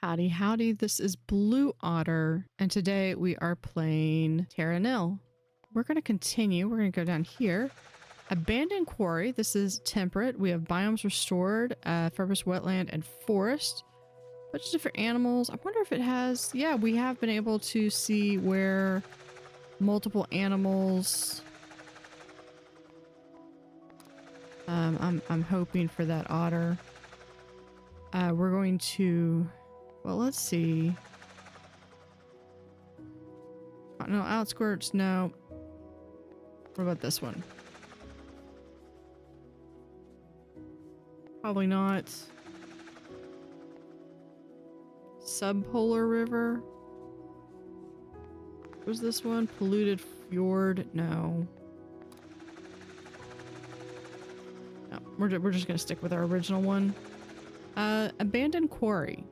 Howdy, howdy. This is Blue Otter, and today we are playing Terra Nil. We're going to continue. We're going to go down here. Abandoned Quarry. This is temperate. We have biomes restored, fibrous wetland, and forest. Bunch of different animals. I wonder if it has... Yeah, we have been able to see where multiple animals... I'm hoping for that otter. We're going to... Well, let's see. No, outskirts, no. What about this one? Probably not. Subpolar River. What was this one? Polluted Fjord? No. No, we're just gonna stick with our original one. Abandoned Quarry.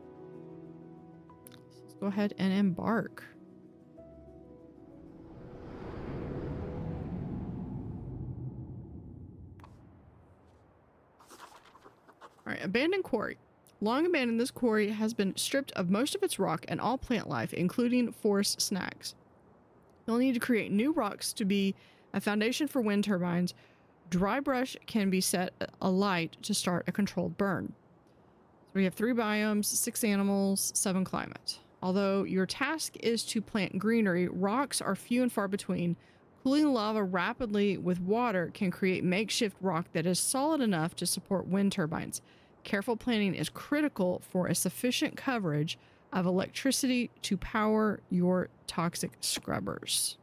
Let's go ahead and embark. Alright, abandoned quarry. Long abandoned, this quarry has been stripped of most of its rock and all plant life, including forest snags. You'll need to create new rocks to be a foundation for wind turbines. Dry brush can be set alight to start a controlled burn. So we have 3 biomes, 6 animals, 7 climate. Although your task is to plant greenery, rocks are few and far between. Cooling lava rapidly with water can create makeshift rock that is solid enough to support wind turbines. Careful planning is critical for a sufficient coverage of electricity to power your toxic scrubbers.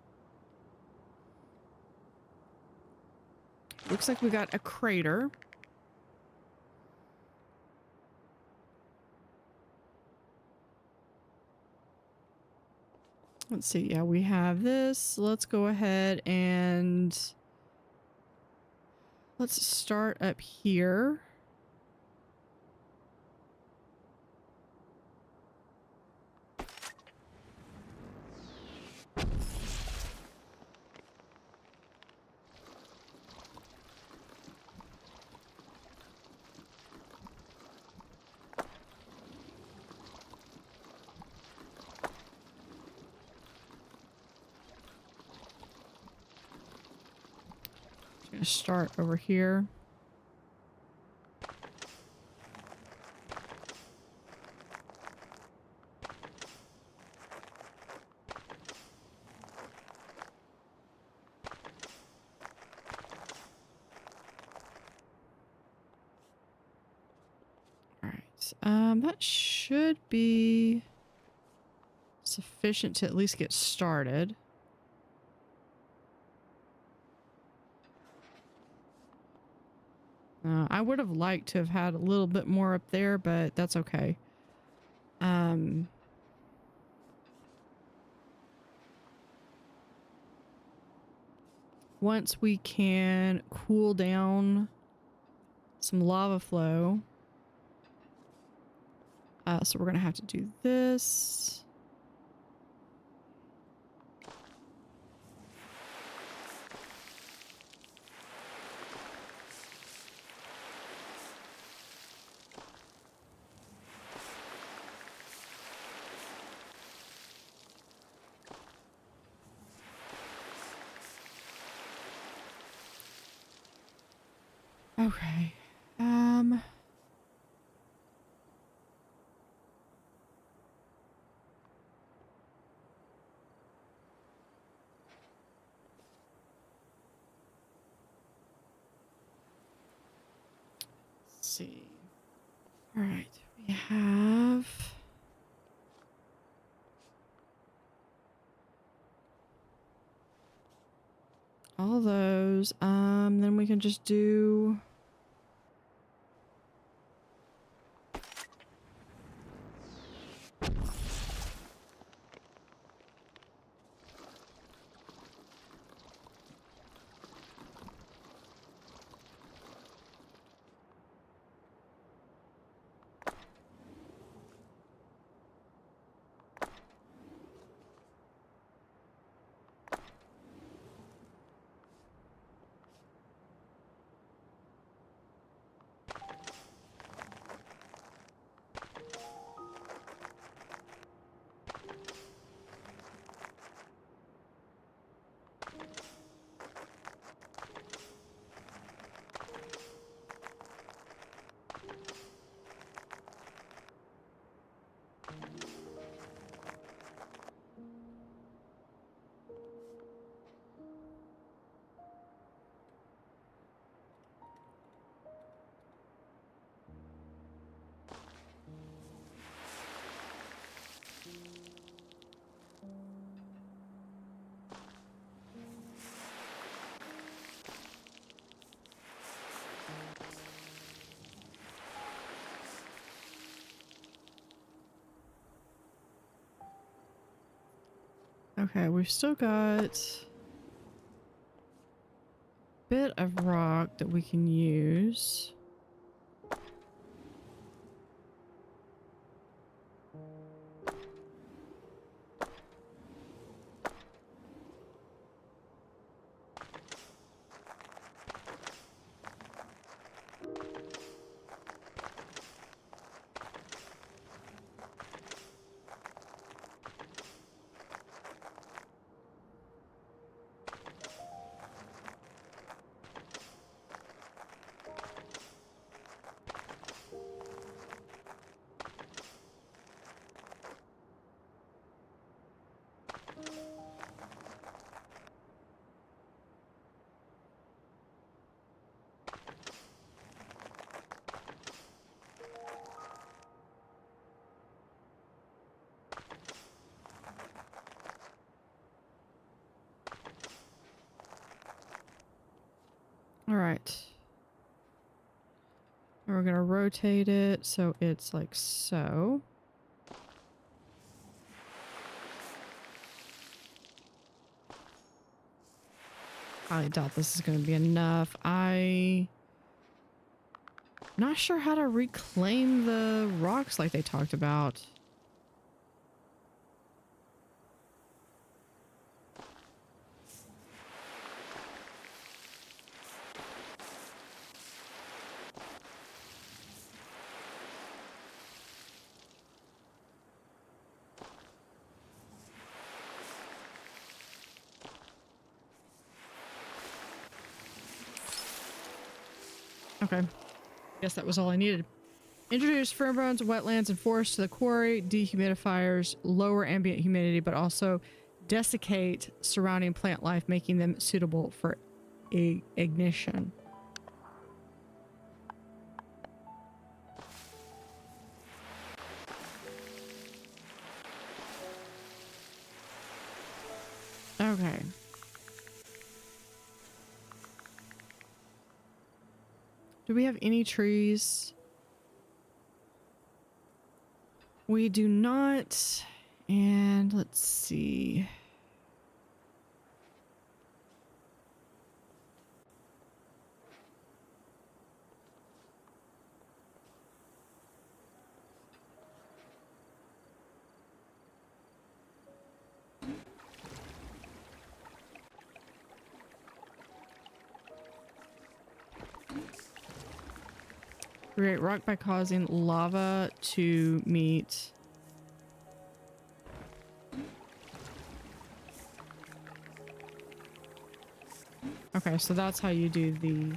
Looks like we got a crater. Let's see. Yeah, we have this. Let's go ahead and let's start up here. Start over here. All right. That should be sufficient to at least get started. I would have liked to have had a little bit more up there, but that's okay. Once we can cool down some lava flow. So we're going to have to do this. Okay. Let's see. All right. We have all those. Then we can just do Okay, we've still got a bit of rock that we can use. All right. And we're gonna rotate it so it's like so. I doubt this is gonna be enough. I'm not sure how to reclaim the rocks like they talked about. Okay. Guess that was all I needed. Introduce pheromones, wetlands, and forests to the quarry. Dehumidifiers lower ambient humidity, but also desiccate surrounding plant life, making them suitable for ignition. Okay. Do we have any trees? We do not. And let's see. Create rock by causing lava to meet. Okay, so that's how you do the...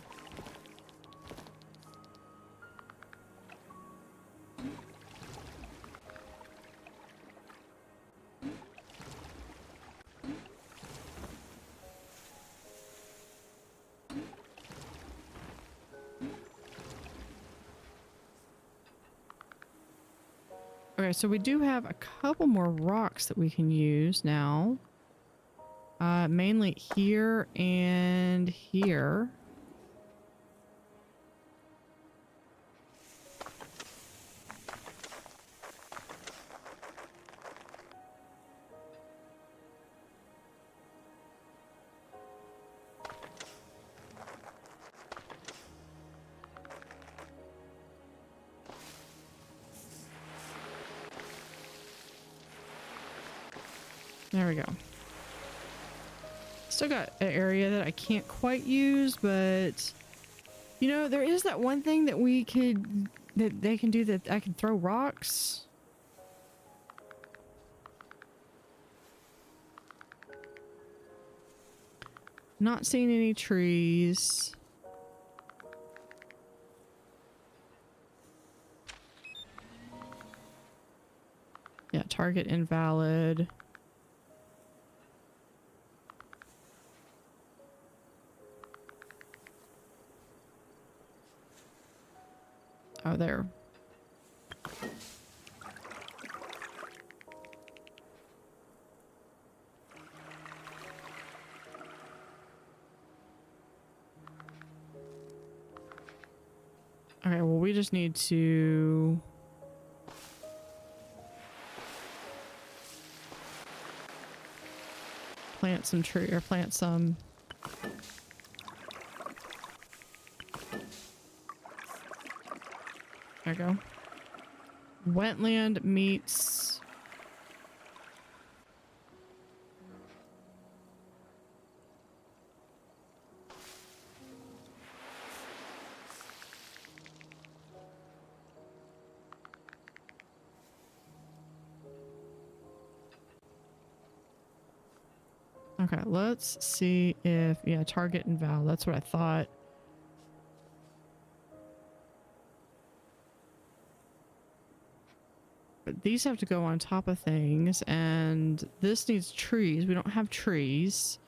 Okay, so we do have a couple more rocks that we can use now. Mainly here and here. There we go. Still got an area that I can't quite use, but you know, there is that one thing that we could, that they can do, that I can throw rocks. Not seeing any trees. Yeah, target invalid. Oh, there. Okay, well, we just need to... plant some tree or plant some. There you go. Wetland meets. Okay, let's see if, yeah, target and val. That's what I thought. But these have to go on top of things, and this needs trees. We don't have trees.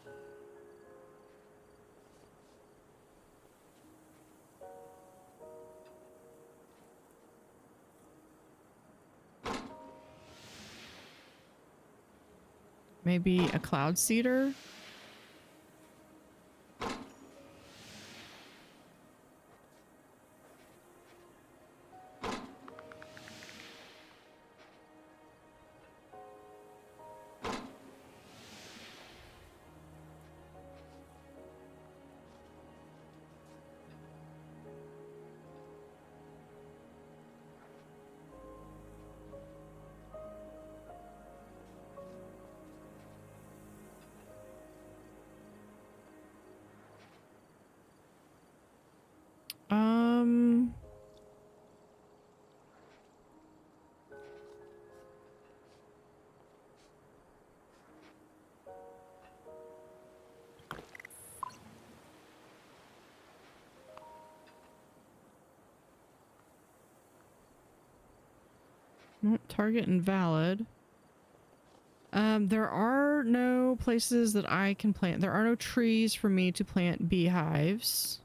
Maybe a cloud cedar? Target invalid. There are no places that I can plant. There are no trees for me to plant beehives.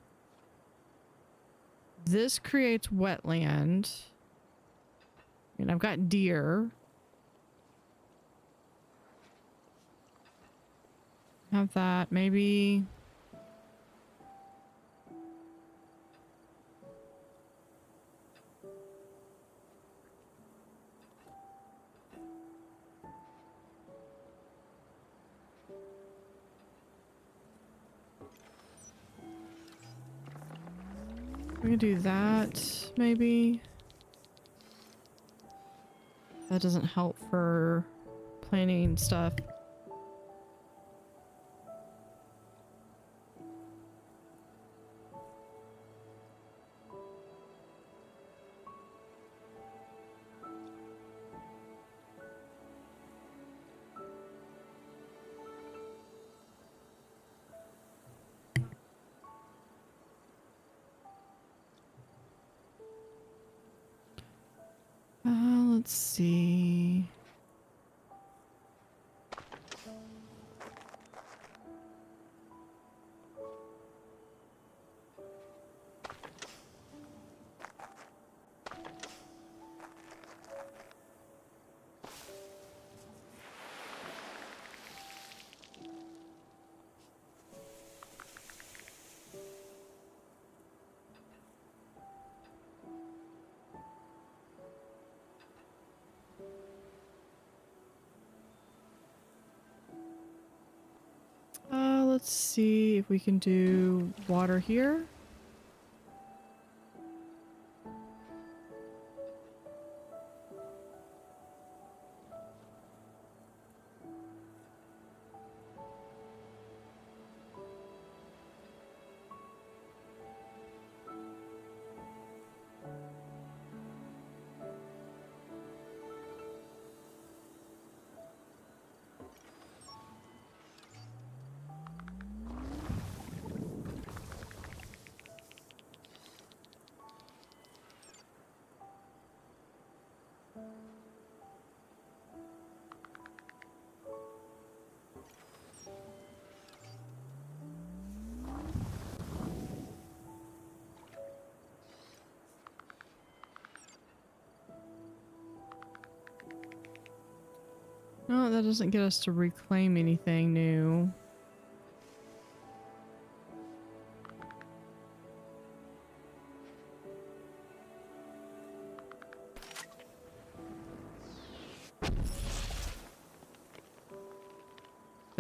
This creates wetland. And I've got deer. Have that, maybe. We can do that, maybe. That doesn't help for planting stuff. Let's see. Let's see if we can do water here. No, that doesn't get us to reclaim anything new.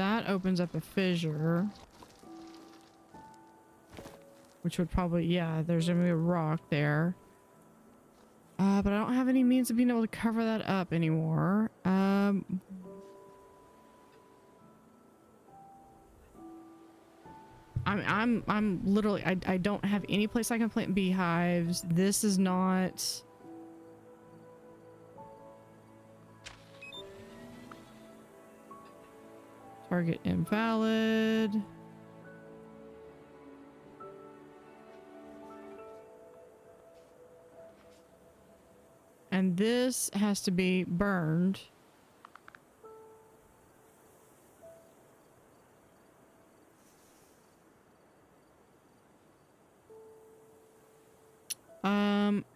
That opens up a fissure. Which would probably, yeah, there's gonna be a rock there. But I don't have any means of being able to cover that up anymore. I'm literally, I don't have any place I can plant beehives. This is not... Target invalid. And this has to be burned.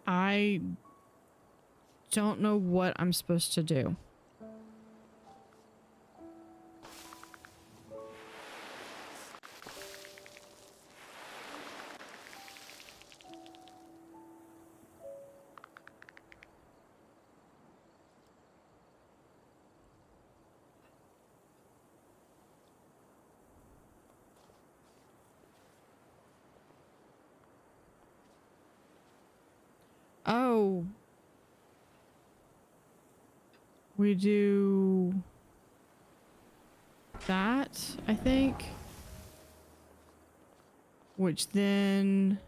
I don't know what I'm supposed to do. Oh. We do that, I think. Which then...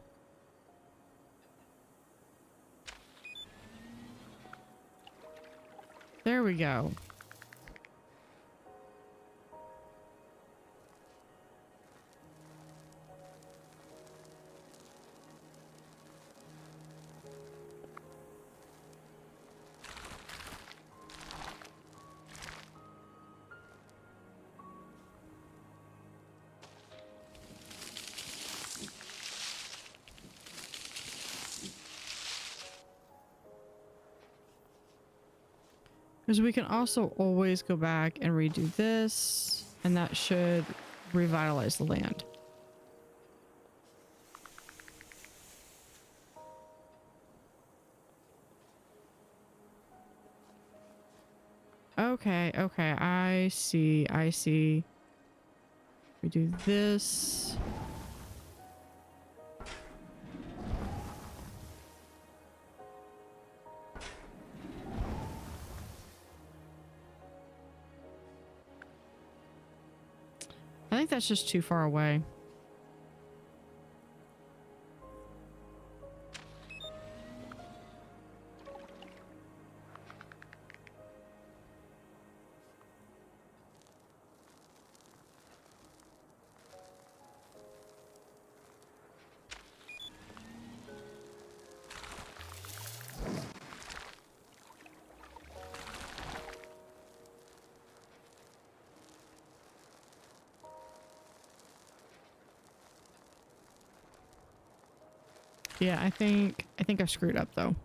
There we go. Because we can also always go back and redo this, and that should revitalize the land. Okay, okay, I see, I see. We do this. I think that's just too far away. Yeah, I think I screwed up though.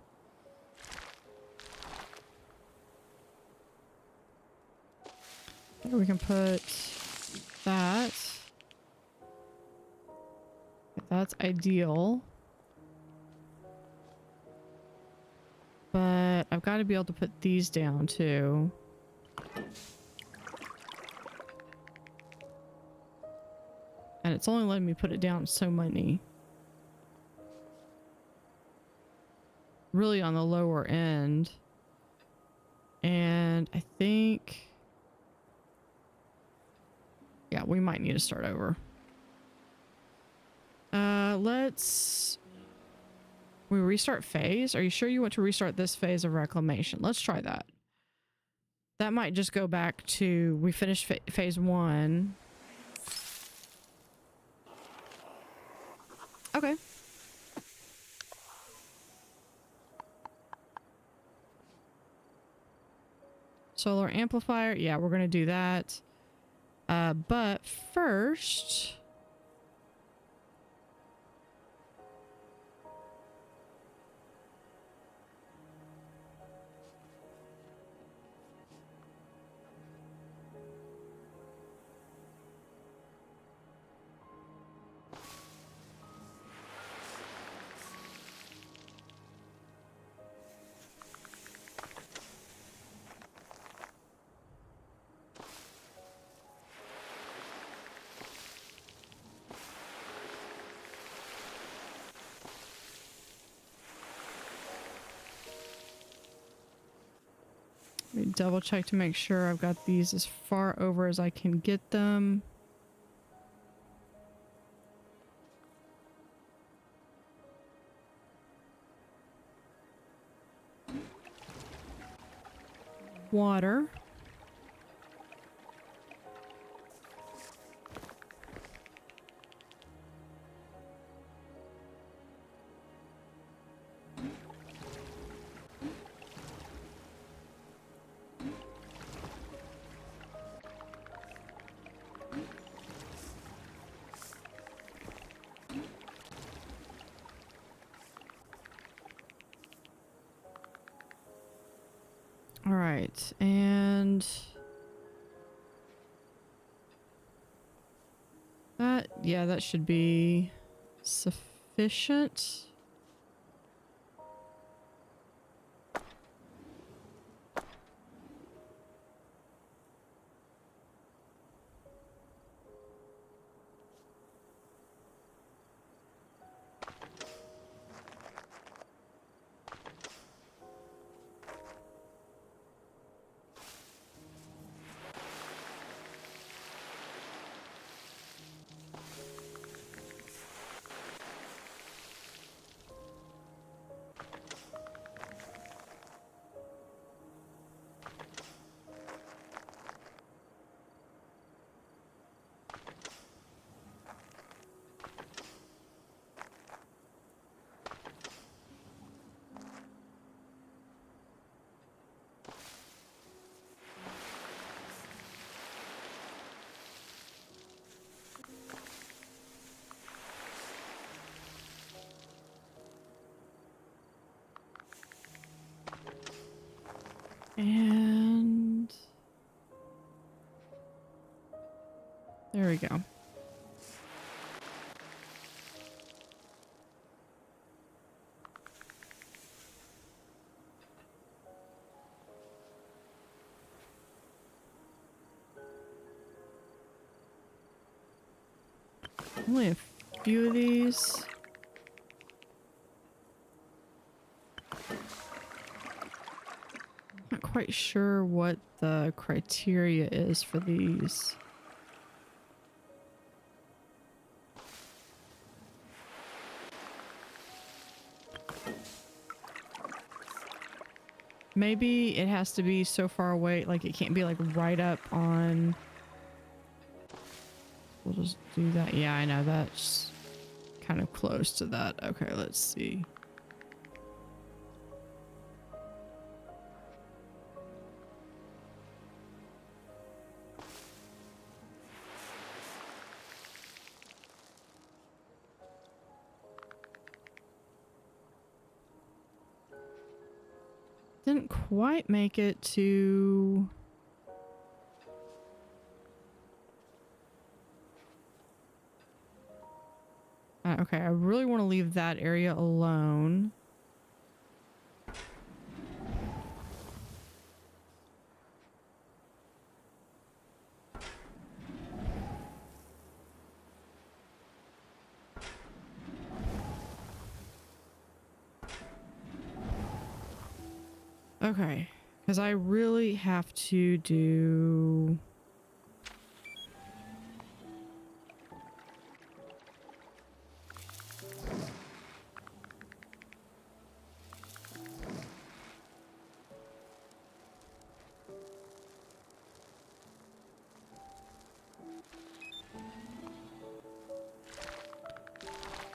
We can put that. That's ideal. But I've got to be able to put these down too. And it's only letting me put it down so many. Really on the lower end. And I think... Yeah, we might need to start over. Let's... We restart phase? Are you sure you want to restart this phase of reclamation? Let's try that. That might just go back to... We finished phase 1. Okay. Solar amplifier. Yeah, we're going to do that. But first... double check to make sure I've got these as far over as I can get them. Water. All right, and that, yeah, that should be sufficient. And there we go. Only a few of these. Not quite sure what the criteria is for these. Maybe it has to be so far away, like it can't be like right up on. We'll just do that. Yeah, I know that's kind of close to that. Okay, let's see. Didn't quite make it to... okay, I really want to leave that area alone. Okay, because I really have to do...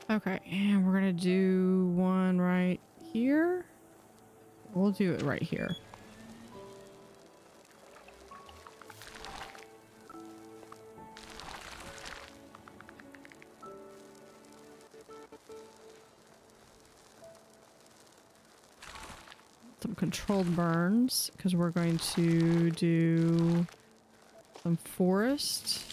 Okay, and we're gonna do one right here. We'll do it right here. Some controlled burns, because we're going to do some forest.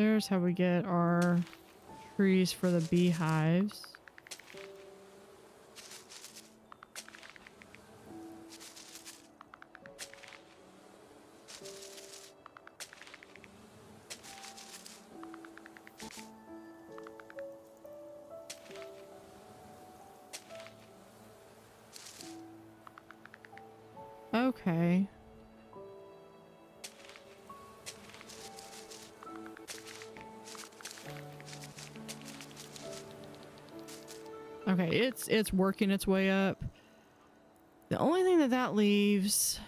there's how we get our trees for the beehives. Okay. Okay, it's working its way up. The only thing that leaves...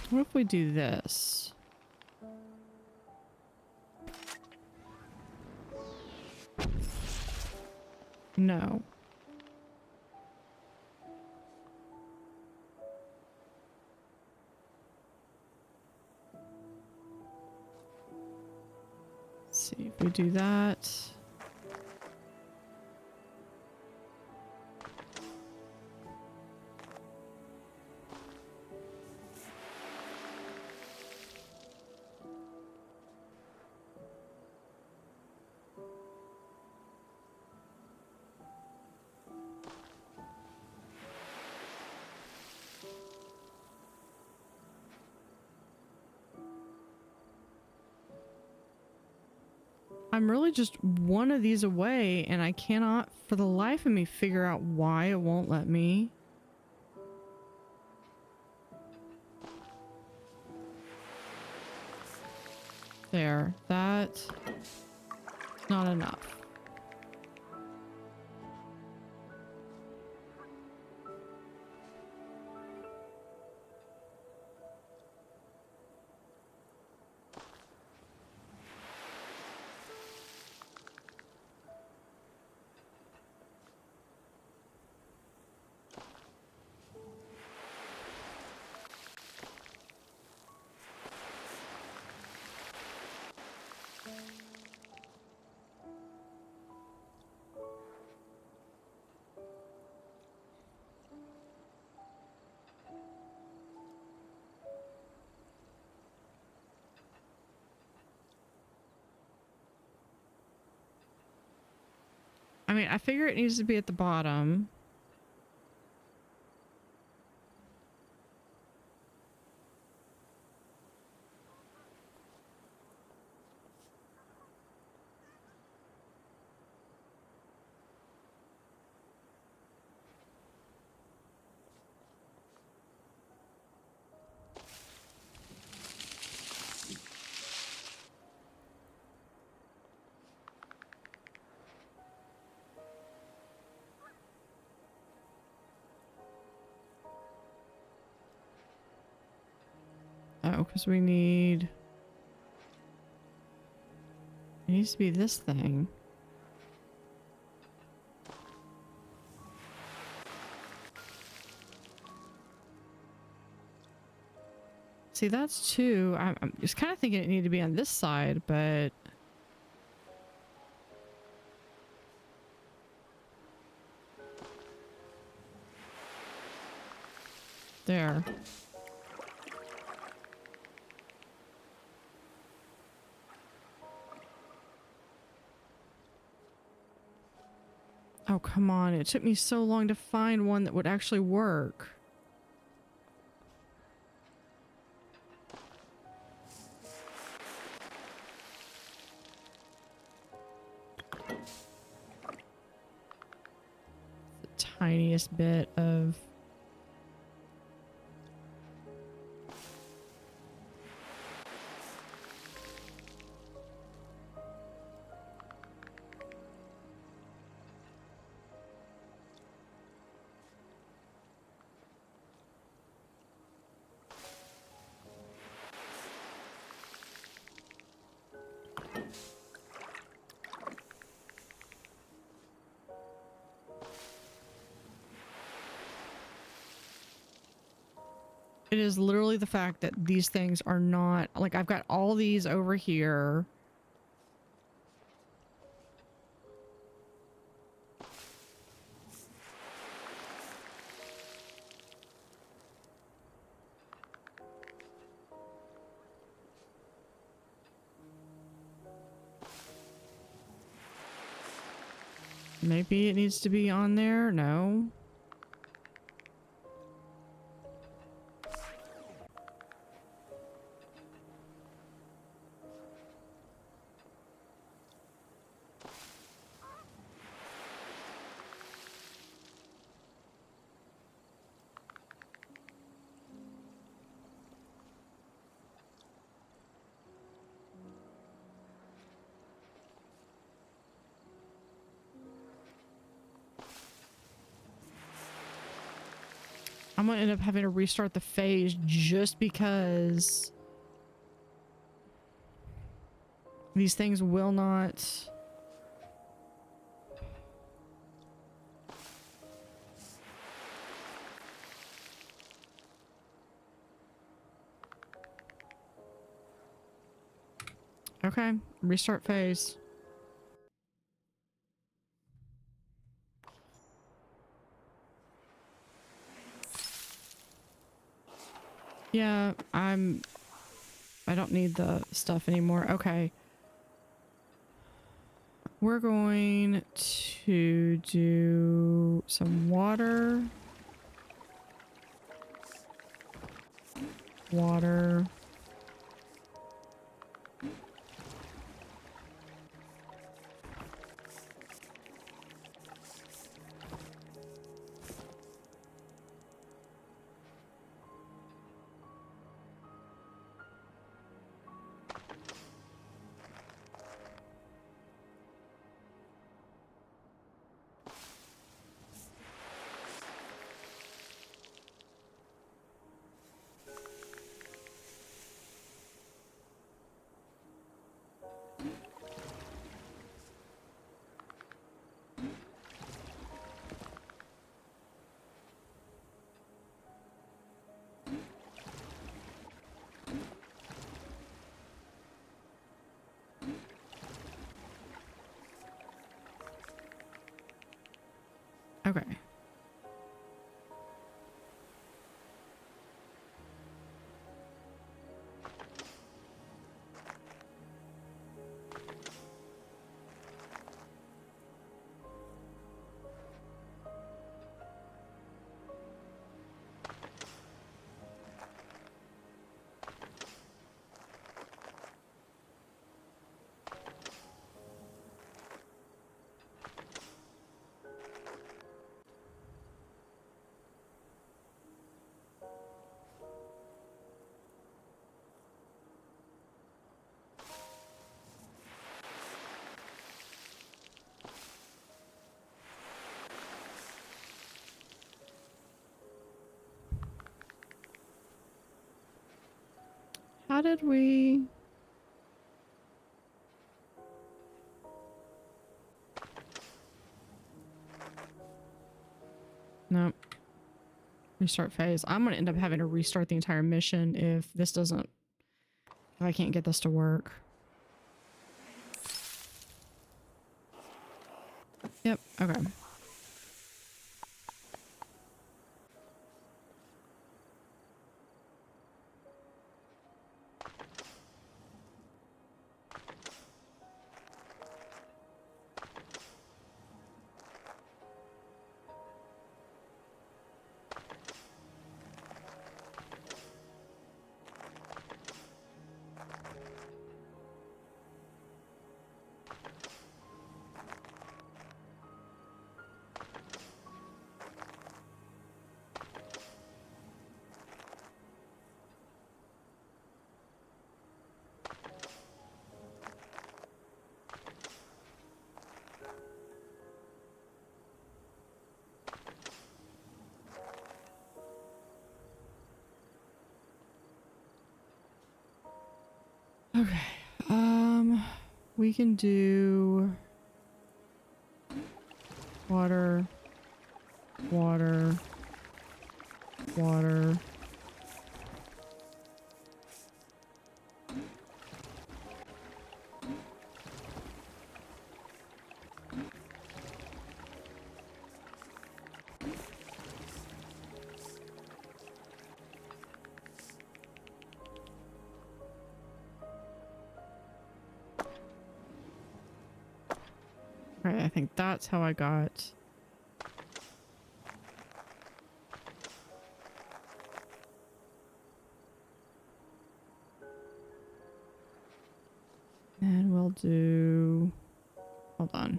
What if we do this? No. Let's see if we do that. I'm really just one of these away, and I cannot for the life of me figure out why it won't let me. There, that's not enough. I mean, I figure it needs to be at the bottom. Oh, because we need... It needs to be this thing. See, that's two. I'm just kind of thinking it needed to be on this side, but... There. Oh, come on. It took me so long to find one that would actually work. The tiniest bit of... It is literally the fact that these things are not... Like, I've got all these over here. Maybe it needs to be on there. No. I'm gonna end up having to restart the phase just because these things will not. Okay, restart phase. Yeah, I don't need the stuff anymore. Okay. We're going to do some water. Water. Okay. How did we... Nope. Restart phase. I'm gonna end up having to restart the entire mission if this doesn't... If I can't get this to work. Yep, okay. Okay. We can do water, water, water. Right, I think that's how I got. And we'll do, hold on.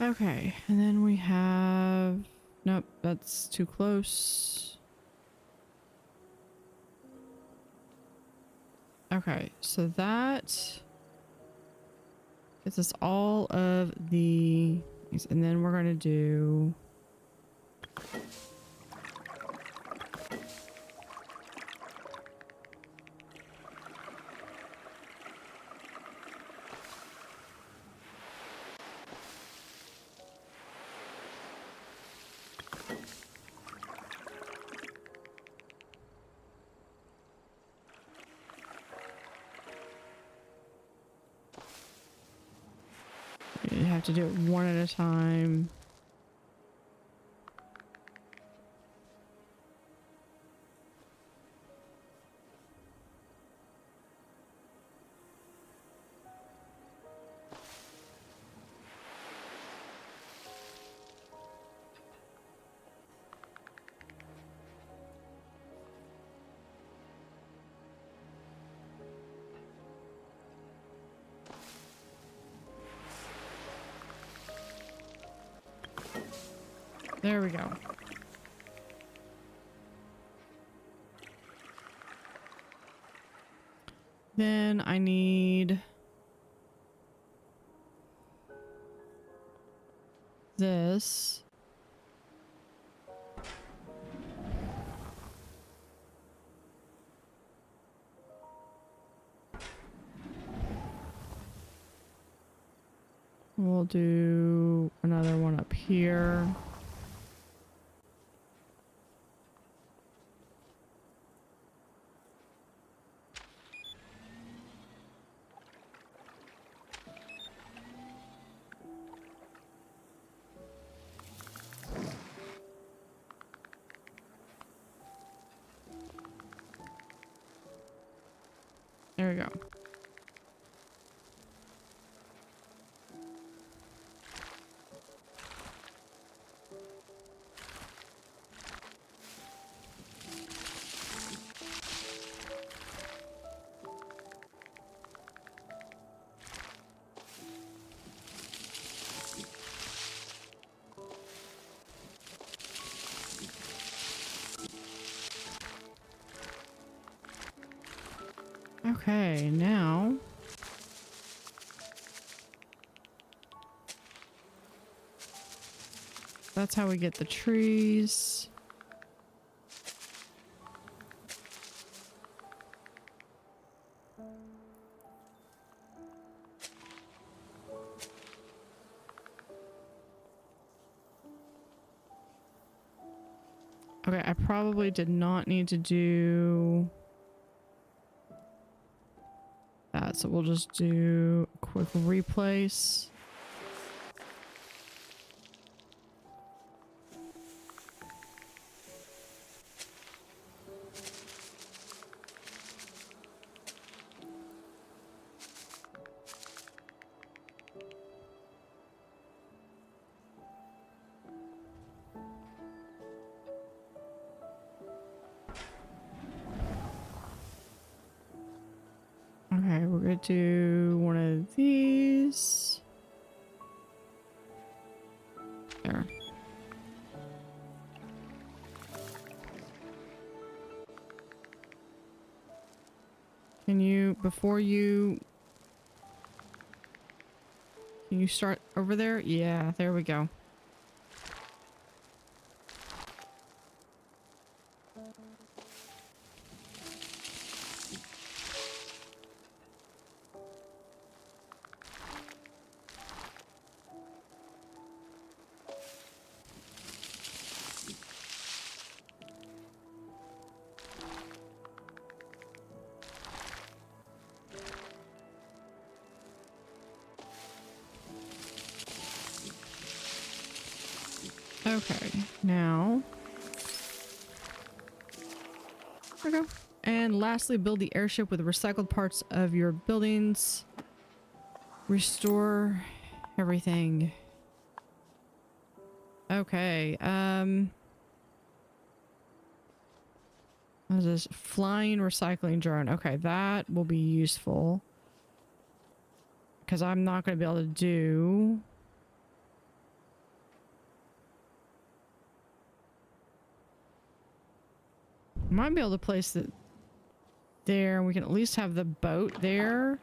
Okay, and then we have, nope, that's too close. Okay, so that gets us all of the, and then we're gonna do, you have to do it one at a time. There we go. Then I need this. We'll do another one up here. There we go. Okay, now that's how we get the trees. Okay, I probably did not need to do that, so we'll just do a quick replace. Okay, we're gonna do one of these. There. Can you, before you... Can you start over there? Yeah, there we go. Okay, now... There we go. And lastly, build the airship with recycled parts of your buildings. Restore everything. Okay, what is this? Flying recycling drone. Okay, that will be useful. Because I'm not going to be able to do... Might be able to place it there, and we can at least have the boat there.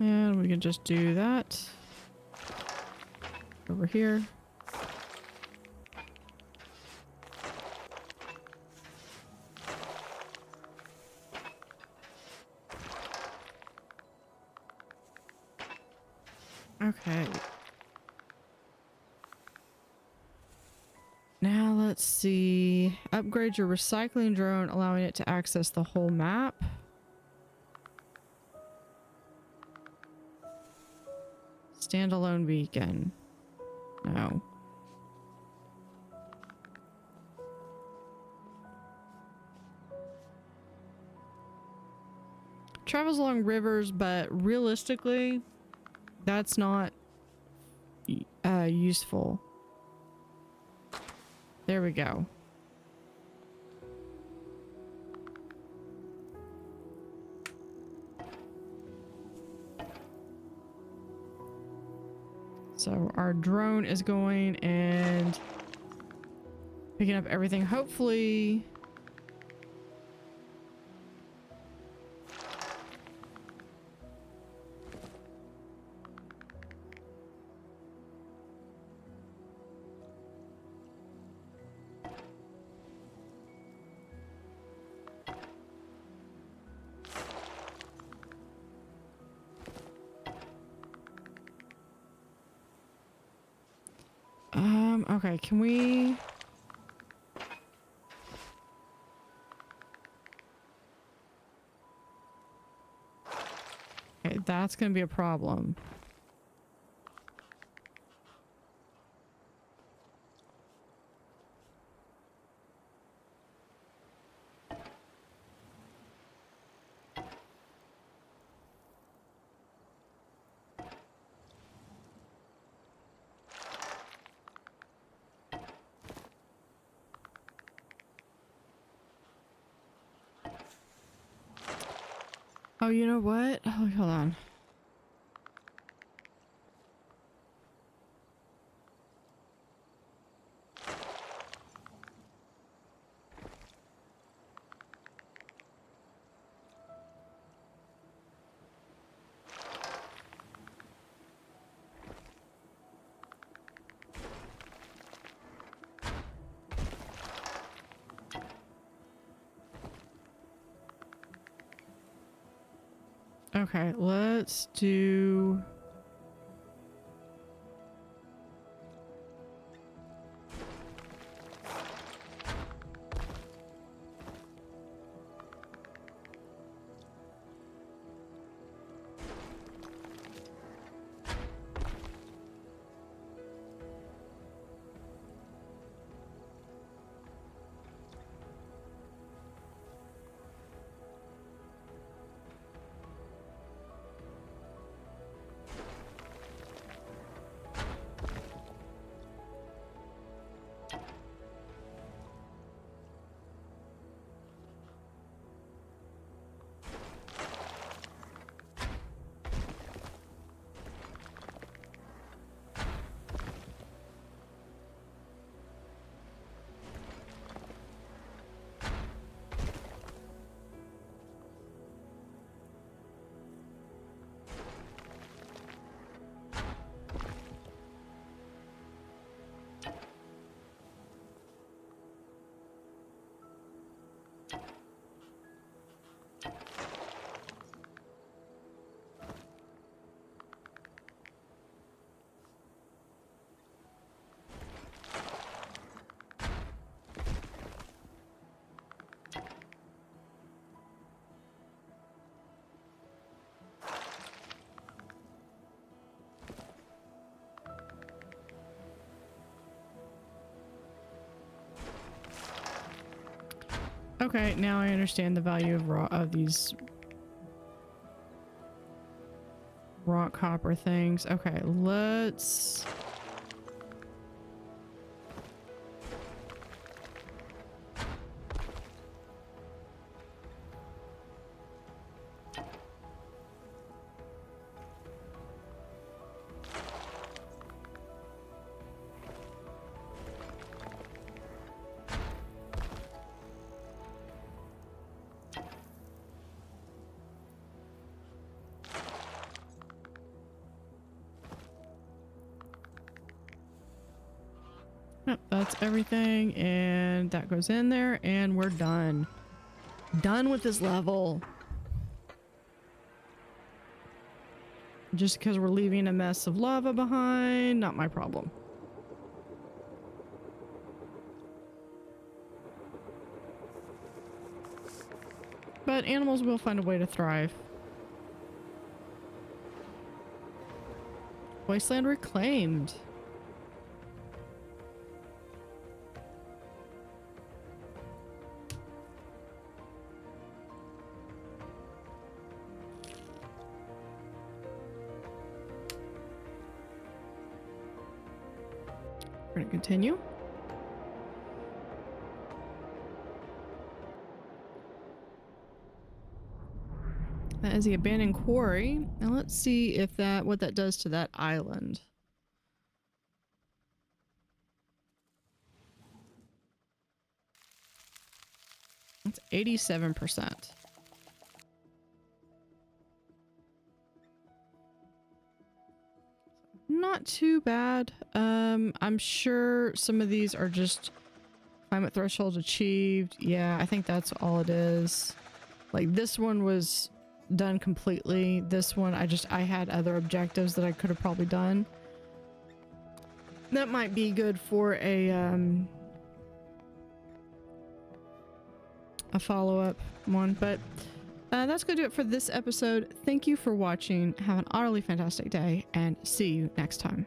And we can just do that over here. Okay. Now let's see. Upgrade your recycling drone, allowing it to access the whole map. Standalone beacon. No. Travels along rivers, but realistically, that's not useful. There we go. So our drone is going and picking up everything. Hopefully... okay, can we... Okay, that's gonna be a problem. Oh, you know what? Oh, hold on. Okay, let's do... Okay, now I understand the value of these rock hopper things. Okay, let's... Yep, that's everything, and that goes in there, and we're done. Done with this level. Just because we're leaving a mess of lava behind, not my problem. But animals will find a way to thrive. Wasteland reclaimed. We're going to continue. That is the abandoned quarry. Now let's see if what that does to that island. It's 87%. Not too bad. I'm sure some of these are just climate thresholds achieved. Yeah, I think that's all it is. Like this one was done completely. This one, I had other objectives that I could have probably done. That might be good for a follow-up one, but that's gonna do it for this episode. Thank you for watching. Have an utterly fantastic day, and see you next time.